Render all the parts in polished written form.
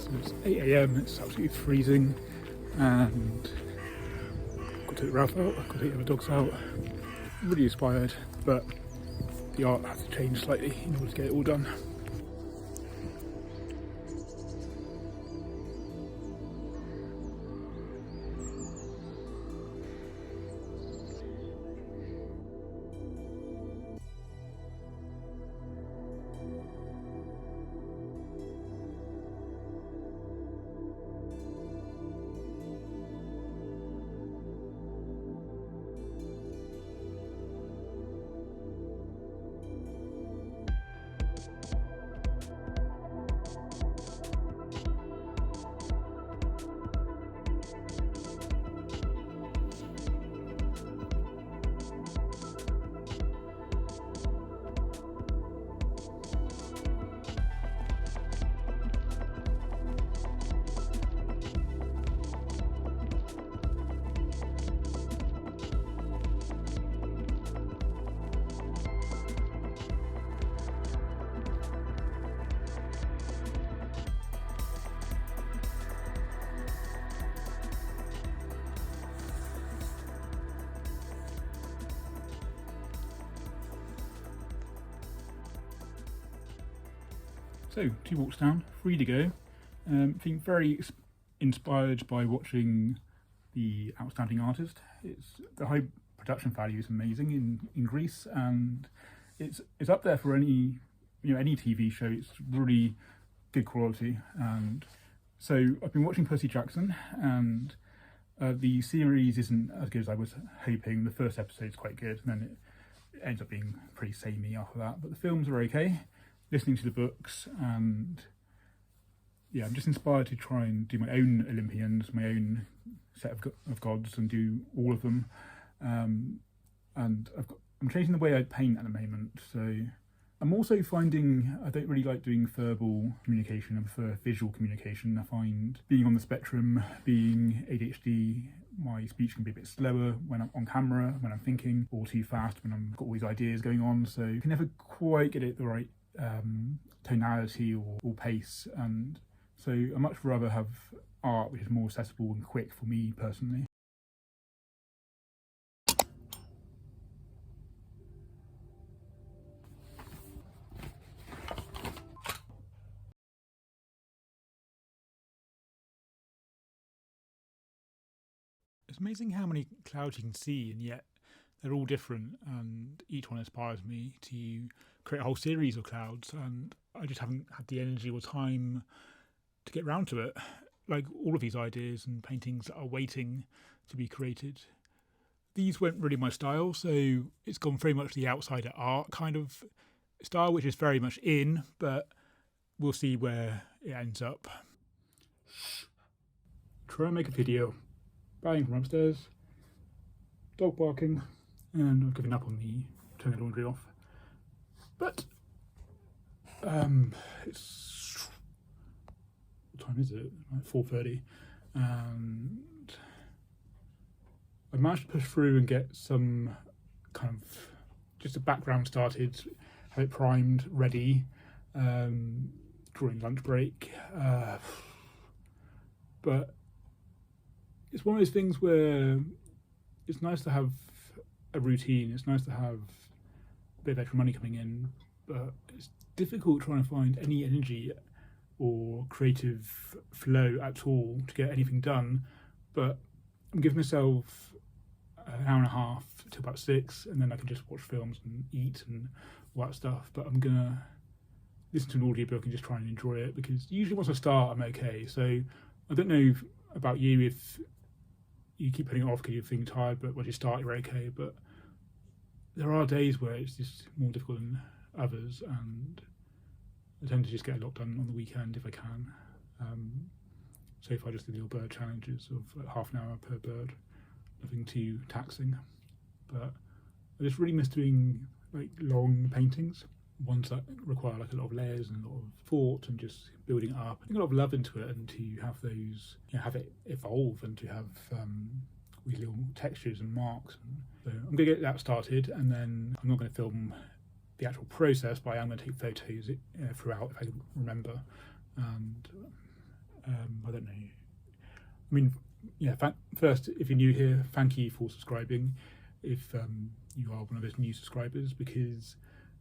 So it's 8 AM, it's absolutely freezing, and I've got to take Ralph out, I've got to take the other dogs out. Really inspired, but the art has to change slightly in order to get it all done. So 2 walks down, 3 to go. I think very inspired by watching The Outstanding Artist. The high production value is amazing in Greece, and it's up there for any TV show. It's really good quality, and so I've been watching Percy Jackson, and the series isn't as good as I was hoping. The first episode's quite good, and then it ends up being pretty samey after that. But the films are okay. Listening to the books, and yeah, I'm just inspired to try and do my own Olympians, my own set of gods, and do all of them. And I'm changing the way I paint at the moment. So I'm also finding I don't really like doing verbal communication. I prefer visual communication. I find being on the spectrum, being ADHD, my speech can be a bit slower when I'm on camera, when I'm thinking, or too fast when I've got all these ideas going on. So you can never quite get it the right tonality or pace, and so I much rather have art which is more accessible and quick for me personally. It's amazing how many clouds you can see, and yet they're all different, and each one inspires me to create a whole series of clouds, and I just haven't had the energy or time to get round to it. Like all of these ideas and paintings that are waiting to be created. These weren't really my style, so it's gone very much the outsider art kind of style, which is very much in, but we'll see where it ends up. Try and make a video. Bang from upstairs. Dog barking. And I've given up on turning the laundry off. But it's, what time is it? Like 4:30, and I managed to push through and get some kind of just a background started, have it primed, ready, during lunch break. But it's one of those things where it's nice to have a routine. It's nice to have a bit of extra money coming in, but it's difficult trying to find any energy or creative flow at all to get anything done. But I'm giving myself an hour and a half to about 6, and then I can just watch films and eat and all that stuff. But I'm gonna listen to an audiobook and just try and enjoy it, because usually once I start I'm okay. So I don't know about you, if you keep putting it off because you're feeling tired, but once you start you're okay. But there are days where it's just more difficult than others, and I tend to just get a lot done on the weekend if I can. So if I just do little bird challenges of half an hour per bird, nothing too taxing. But I just really miss doing like long paintings, ones that require like a lot of layers and a lot of thought and just building it up, and a lot of love into it, and to have those, have it evolve, and to have with little textures and marks. So I'm going to get that started, and then I'm not going to film the actual process, but I am going to take photos throughout if I can remember. And I don't know. I mean, yeah, first, if you're new here, thank you for subscribing. If you are one of those new subscribers, because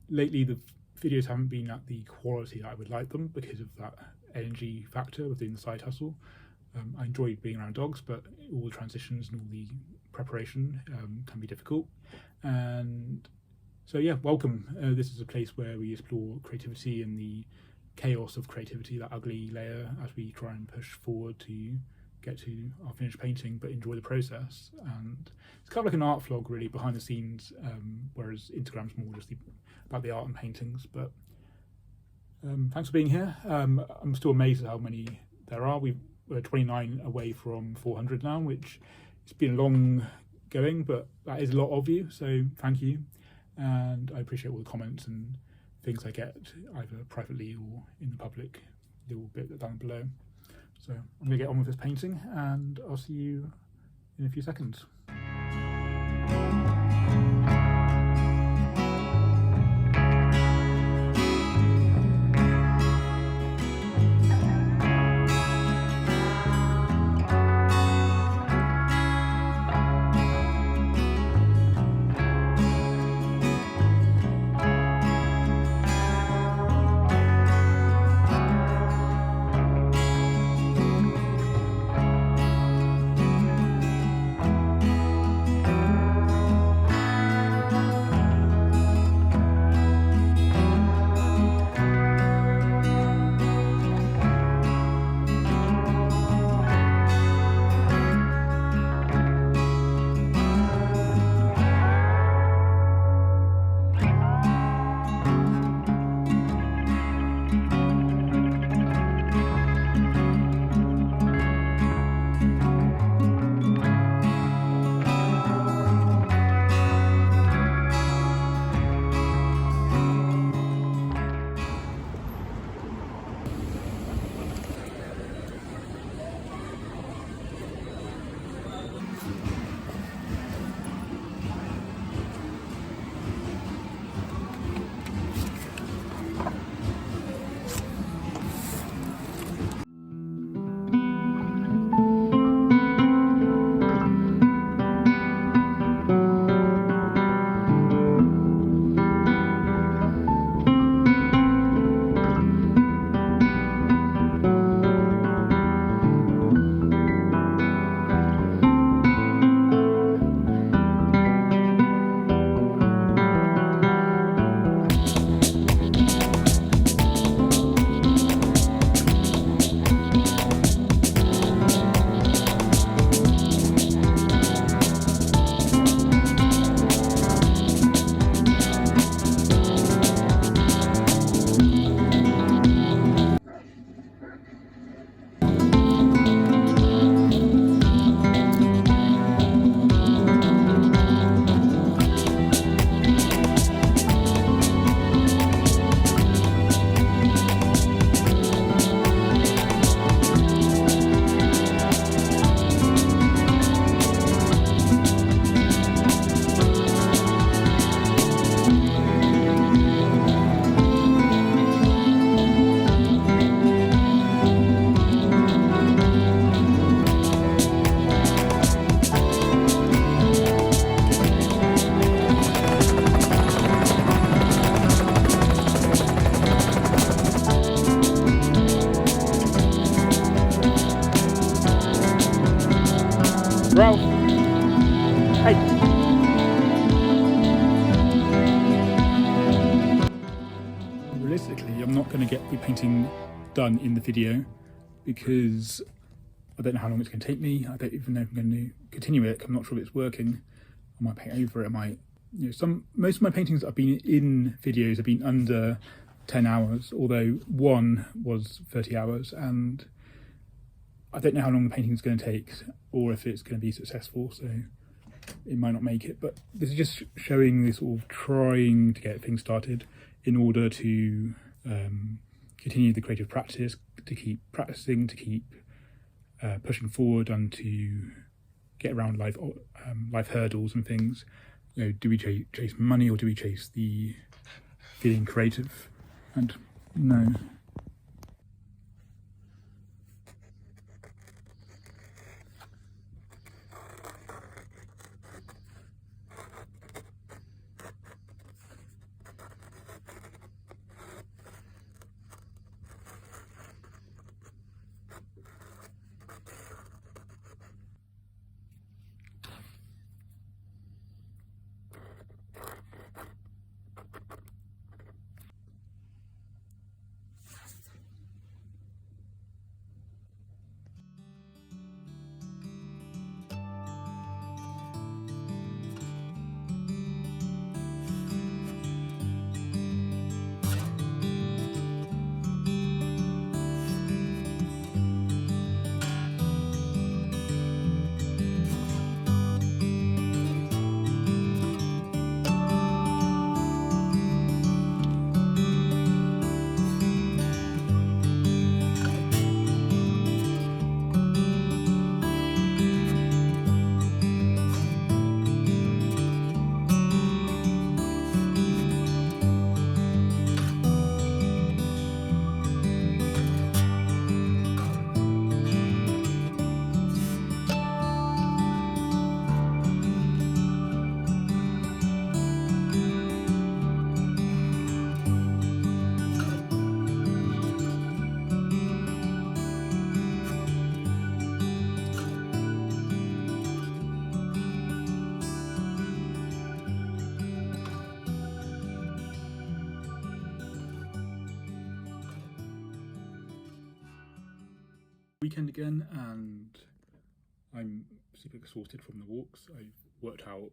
lately the videos haven't been at the quality that I would like them because of that energy factor within the side hustle. I enjoy being around dogs, but all the transitions and all the preparation can be difficult. And so, yeah, welcome. This is a place where we explore creativity and the chaos of creativity, that ugly layer, as we try and push forward to get to our finished painting, but enjoy the process. And it's kind of like an art vlog, really, behind the scenes, whereas Instagram's more just about the art and paintings. But thanks for being here. I'm still amazed at how many there are. We're 29 away from 400 now, which it's been long going, but that is a lot of you, so thank you. And I appreciate all the comments and things I get, either privately or in the public, little bit down below. So I'm going to get on with this painting, and I'll see you in a few seconds. Ralph. Hey. Realistically, I'm not going to get the painting done in the video because I don't know how long it's going to take me. I don't even know if I'm going to continue it. I'm not sure if it's working. I might paint over it. I might, most of my paintings that I've been in videos have been under 10 hours, although one was 30 hours, and I don't know how long the painting is going to take or if it's going to be successful, so it might not make it. But this is just showing this sort of trying to get things started in order to continue the creative practice, to keep practicing, to keep pushing forward, and to get around life hurdles and things. Do we chase money or do we chase the feeling creative? And no. weekend again, and I'm super exhausted from the walks. I've worked out,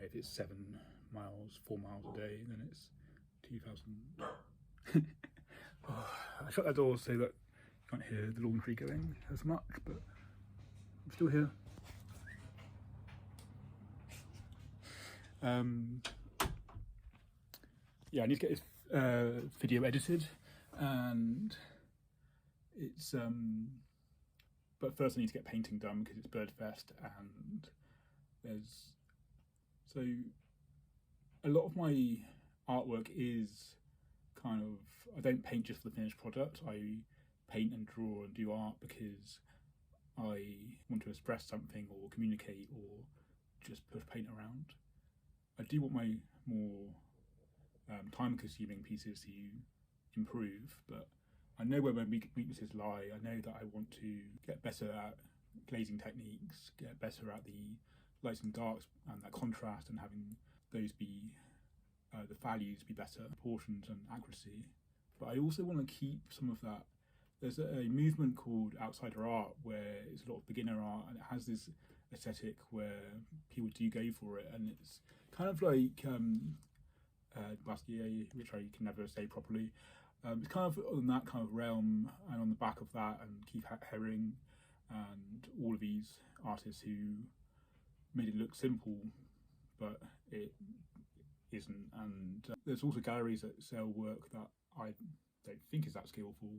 if it's 7 miles, 4 miles a day, then it's 2,000. I shut that door so that you can't hear the laundry going as much, but I'm still here. I need to get this video edited, and it's but first I need to get painting done because it's Birdfest, and there's so a lot of my artwork is kind of, I don't paint just for the finished product. I paint and draw and do art because I want to express something or communicate or just push paint around. I do want my more time-consuming pieces to improve, but I know where my weaknesses lie. I know that I want to get better at glazing techniques, get better at the lights and darks and that contrast, and having those be the values be better, proportions and accuracy. But I also want to keep some of that. There's a movement called outsider art where it's a lot of beginner art, and it has this aesthetic where people do go for it, and it's kind of like Basquiat, which I can never say properly. It's kind of on that kind of realm, and on the back of that, and Keith Haring and all of these artists who made it look simple, but it isn't. And there's also galleries that sell work that I don't think is that skillful,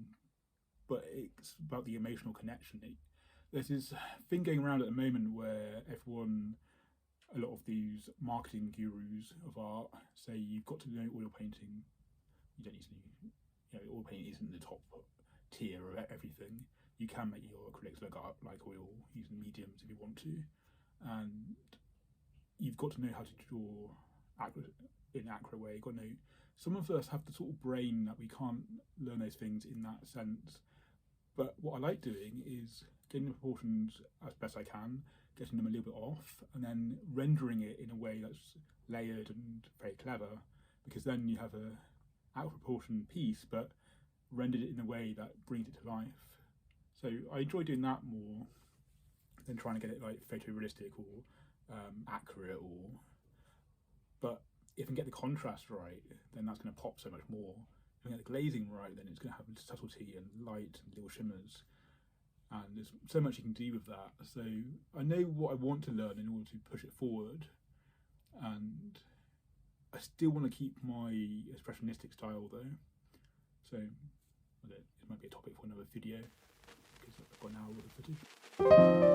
but it's about the emotional connection. There's this thing going around at the moment where a lot of these marketing gurus of art say you've got to know oil painting. You don't need to oil painting isn't the top tier of everything. You can make your acrylics look like oil using mediums if you want to, and you've got to know how to draw in an accurate way. You've got to know, some of us have the sort of brain that we can't learn those things in that sense. But what I like doing is getting the proportions as best I can, getting them a little bit off, and then rendering it in a way that's layered and very clever, because then you have a out of proportion piece, but rendered it in a way that brings it to life. So I enjoy doing that more than trying to get it like photorealistic or accurate. But if I can get the contrast right, then that's going to pop so much more. If I get the glazing right, then it's going to have subtlety and light and little shimmers. And there's so much you can do with that. So I know what I want to learn in order to push it forward. And I still want to keep my expressionistic style though. So it might be a topic for another video, because I've got an hour worth of footage.